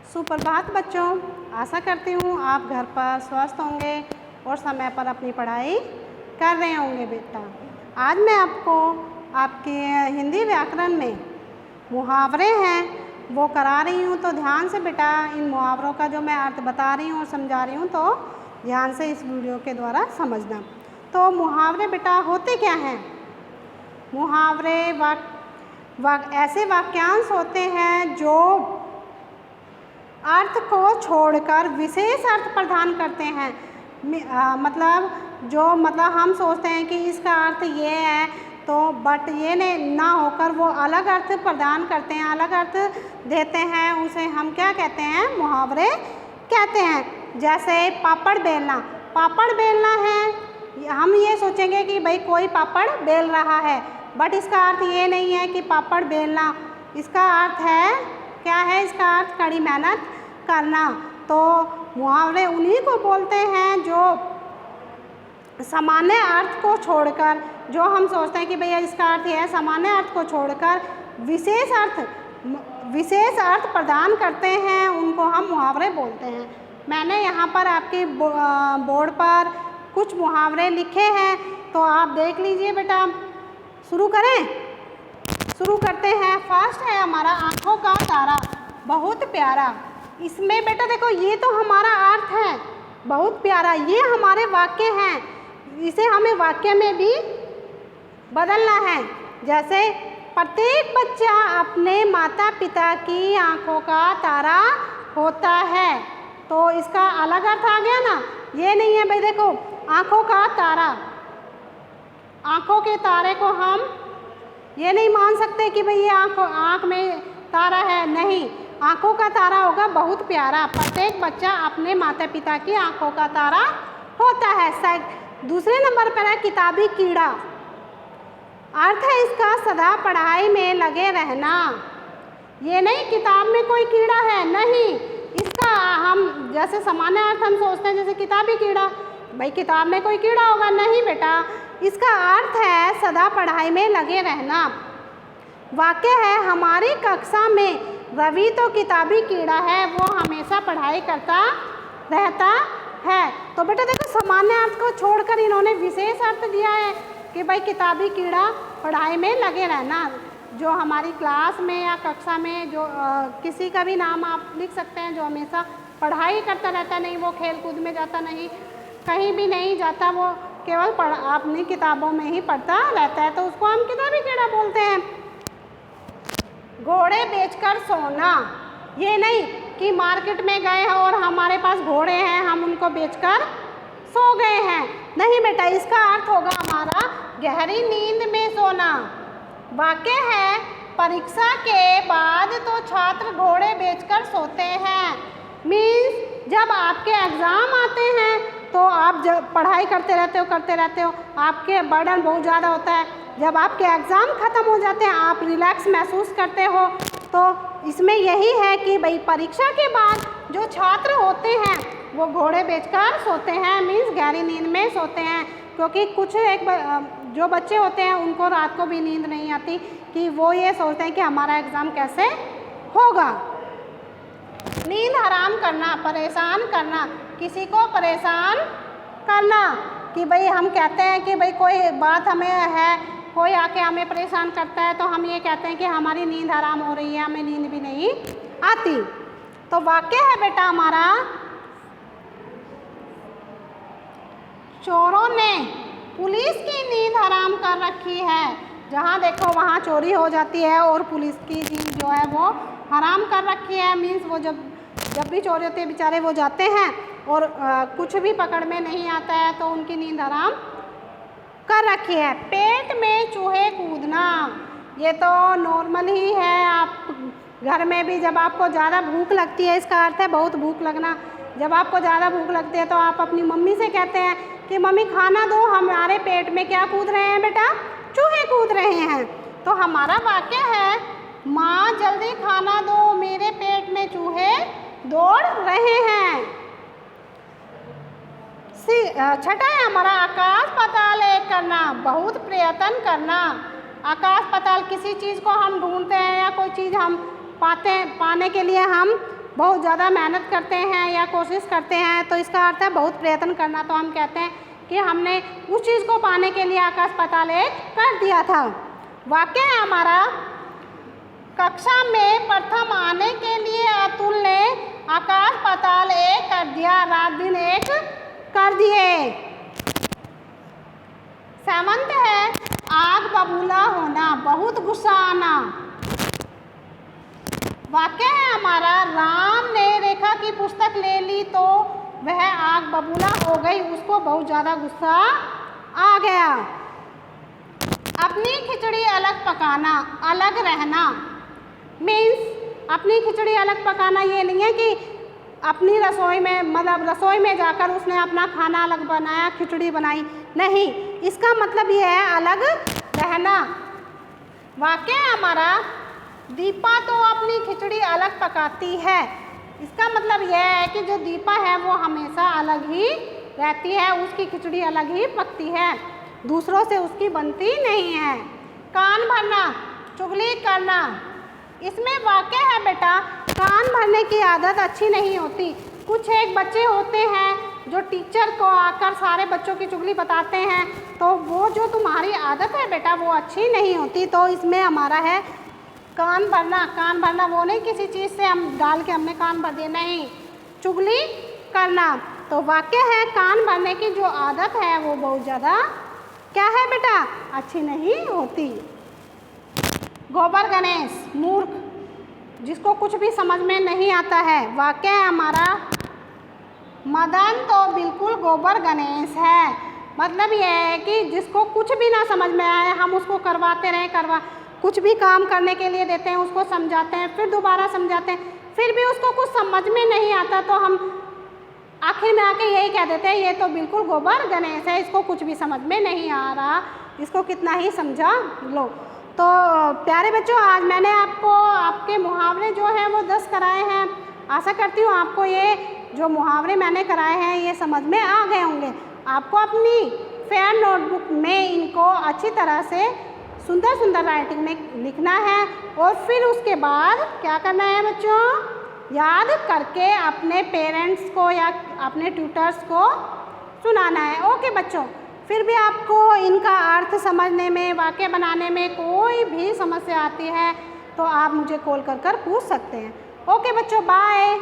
सुप्रभात बच्चों, आशा करती हूँ आप घर पर स्वस्थ होंगे और समय पर अपनी पढ़ाई कर रहे होंगे। बेटा, आज मैं आपको आपके हिंदी व्याकरण में मुहावरे हैं वो करा रही हूँ। तो ध्यान से बेटा इन मुहावरों का जो मैं अर्थ बता रही हूँ और समझा रही हूँ तो ध्यान से इस वीडियो के द्वारा समझना। तो मुहावरे बेटा होते क्या हैं? मुहावरे ऐसे वाक्यांश होते हैं जो अर्थ को छोड़कर विशेष अर्थ प्रदान करते हैं। मतलब हम सोचते हैं कि इसका अर्थ ये है, तो बट ये ना होकर वो अलग अर्थ प्रदान करते हैं, अलग अर्थ देते हैं। उसे हम क्या कहते हैं? मुहावरे कहते हैं। जैसे पापड़ बेलना, पापड़ बेलना है, हम ये सोचेंगे कि भाई कोई पापड़ बेल रहा है, बट इसका अर्थ ये नहीं है कि पापड़ बेलना। इसका अर्थ है क्या है? इसका अर्थ कड़ी मेहनत करना। तो मुहावरे उन्हीं को बोलते हैं जो सामान्य अर्थ को छोड़कर, जो हम सोचते हैं कि भैया इसका अर्थ यह है, सामान्य अर्थ को छोड़कर विशेष अर्थ प्रदान करते हैं, उनको हम मुहावरे बोलते हैं। मैंने यहाँ पर आपके बोर्ड पर कुछ मुहावरे लिखे हैं, तो आप देख लीजिए बेटा। शुरू करें? शुरू करते हैं। फर्स्ट है हमारा आँखों का तारा, बहुत प्यारा। इसमें बेटा देखो, ये तो हमारा अर्थ है बहुत प्यारा, ये हमारे वाक्य हैं, इसे हमें वाक्य में भी बदलना है। जैसे प्रत्येक बच्चा अपने माता पिता की आँखों का तारा होता है, तो इसका अलग अर्थ आ गया ना। ये नहीं है भाई, देखो आँखों का तारा, आँखों के तारे को हम ये नहीं मान सकते कि भाई ये आँख में तारा है, नहीं। आँखों का तारा होगा बहुत प्यारा। प्रत्येक बच्चा अपने माता पिता की आँखों का तारा होता है। दूसरे नंबर पर है किताबी कीड़ा। अर्थ है इसका सदा पढ़ाई में लगे रहना। ये नहीं किताब में कोई कीड़ा है, नहीं। इसका हम जैसे सामान्य अर्थ हम सोचते हैं जैसे किताबी कीड़ा, भाई किताब में कोई कीड़ा होगा, नहीं बेटा। इसका अर्थ है सदा पढ़ाई में लगे रहना। वाक्य है हमारी कक्षा में रवि तो किताबी कीड़ा है, वो हमेशा पढ़ाई करता रहता है। तो बेटा देखो, सामान्य अर्थ को छोड़कर इन्होंने विशेष अर्थ दिया है कि भाई किताबी कीड़ा पढ़ाई में लगे रहना। जो हमारी क्लास में या कक्षा में जो किसी का भी नाम आप लिख सकते हैं जो हमेशा पढ़ाई करता रहता, नहीं वो खेल कूद में जाता, नहीं कहीं भी नहीं जाता, वो केवल अपनी किताबों में ही पढ़ता रहता है, तो उसको हम किताबी कीड़ा बोलते हैं। घोड़े बेचकर सोना, ये नहीं कि मार्केट में गए हैं और हमारे पास घोड़े हैं, हम उनको बेचकर सो गए हैं, नहीं बेटा। इसका अर्थ होगा हमारा गहरी नींद में सोना। वाक्य है परीक्षा के बाद तो छात्र घोड़े बेचकर सोते हैं। मीन्स जब आपके एग्ज़ाम आते हैं तो आप जब पढ़ाई करते रहते हो, आपके बर्डन बहुत ज़्यादा होता है। जब आपके एग्ज़ाम ख़त्म हो जाते हैं, आप रिलैक्स महसूस करते हो, तो इसमें यही है कि भाई परीक्षा के बाद जो छात्र होते हैं वो घोड़े बेचकर सोते हैं, मीन्स गहरी नींद में सोते हैं। क्योंकि कुछ जो बच्चे होते हैं उनको रात को भी नींद नहीं आती, कि वो ये सोचते हैं कि हमारा एग्ज़ाम कैसे होगा। नींद हराम करना, परेशान करना, किसी को परेशान करना, कि भाई हम कहते हैं कि भाई कोई बात हमें है, कोई आके हमें परेशान करता है, तो हम ये कहते हैं कि हमारी नींद हराम हो रही है, हमें नींद भी नहीं आती। तो वाक्य है बेटा हमारा चोरों ने पुलिस की नींद हराम कर रखी है। जहाँ देखो वहाँ चोरी हो जाती है और पुलिस की नींद जो है वो हराम कर रखी है। मीन्स वो जब भी चोरी होती है बेचारे वो जाते हैं और कुछ भी पकड़ में नहीं आता है, तो उनकी नींद हराम कर रखी है। पेट में चूहे कूदना, ये तो नॉर्मल ही है। आप घर में भी जब आपको ज़्यादा भूख लगती है, इसका अर्थ है बहुत भूख लगना। जब आपको ज़्यादा भूख लगती है तो आप अपनी मम्मी से कहते हैं कि मम्मी खाना दो, हमारे पेट में क्या कूद रहे हैं बेटा? चूहे कूद रहे हैं। तो हमारा वाक्य है माँ जल्दी खाना दो, मेरे पेट में चूहे दौड़ रहे हैं। छठा है हमारा आकाश पाताल एक करना, बहुत प्रयत्न करना। आकाश पाताल किसी चीज़ को हम ढूंढते हैं या कोई चीज़ हम पाने के लिए हम बहुत ज़्यादा मेहनत करते हैं या कोशिश करते हैं तो इसका अर्थ है बहुत प्रयत्न करना। तो हम कहते हैं कि हमने उस चीज़ को पाने के लिए आकाश पाताल एक कर दिया था। वाक्य है हमारा, कक्षा में प्रथम आने के लिए अतुल ने आकाश पाताल एक कर दिया, रात दिन एक कर दिए। सेवंथ है, आग बबूला होना, बहुत गुस्सा आना। वाक्य है हमारा, राम ने रेखा की पुस्तक ले ली तो वह आग बबूला हो गई, उसको बहुत ज़्यादा गुस्सा आ गया। अपनी खिचड़ी अलग पकाना, अलग रहना, मीन्स अपनी खिचड़ी अलग पकाना ये नहीं है कि अपनी रसोई में मतलब रसोई में जाकर उसने अपना खाना अलग बनाया, खिचड़ी बनाई, नहीं, इसका मतलब ये है अलग रहना। वाक्य है हमारा, दीपा तो अपनी खिचड़ी अलग पकाती है, इसका मतलब यह है कि जो दीपा है वो हमेशा अलग ही रहती है, उसकी खिचड़ी अलग ही पकती है, दूसरों से उसकी बनती नहीं है। कान भरना, चुगली करना, इसमें वाक्य है बेटा, कान भरने की आदत अच्छी नहीं होती। कुछ एक बच्चे होते हैं जो टीचर को आकर सारे बच्चों की चुगली बताते हैं, तो वो जो तुम्हारी आदत है बेटा वो अच्छी नहीं होती। तो इसमें हमारा है कान भरना। कान भरना वो नहीं किसी चीज़ से हम डाल के हमने कान भर दिए, नहीं, चुगली करना। तो वाक्य है, कान भरने की जो आदत है वो बहुत ज़्यादा क्या है बेटा, अच्छी नहीं होती। गोबर गणेश, मूर्ख, जिसको कुछ भी समझ में नहीं आता है। वाक्य है हमारा, मदन तो बिल्कुल गोबर गणेश है, मतलब यह है कि जिसको कुछ भी ना समझ में आए हम उसको करवाते रहें, कुछ भी काम करने के लिए देते हैं, उसको समझाते हैं, फिर दोबारा समझाते हैं, फिर भी उसको कुछ समझ में नहीं आता तो हम आखिर में आके यही कह देते हैं ये तो बिल्कुल गोबर गणेश है, इसको कुछ भी समझ में नहीं आ रहा, इसको कितना ही समझा लो। तो प्यारे बच्चों, आज मैंने आपको आपके मुहावरे जो हैं वो 10 कराए हैं। आशा करती हूँ आपको ये जो मुहावरे मैंने कराए हैं ये समझ में आ गए होंगे। आपको अपनी फेयर नोटबुक में इनको अच्छी तरह से सुंदर सुंदर राइटिंग में लिखना है और फिर उसके बाद क्या करना है बच्चों, याद करके अपने पेरेंट्स को या अपने ट्यूटर्स को सुनाना है। ओके बच्चों, फिर भी आपको इनका अर्थ समझने में, वाक्य बनाने में कोई भी समस्या आती है तो आप मुझे कॉल कर पूछ सकते हैं। ओके बच्चों, बाय।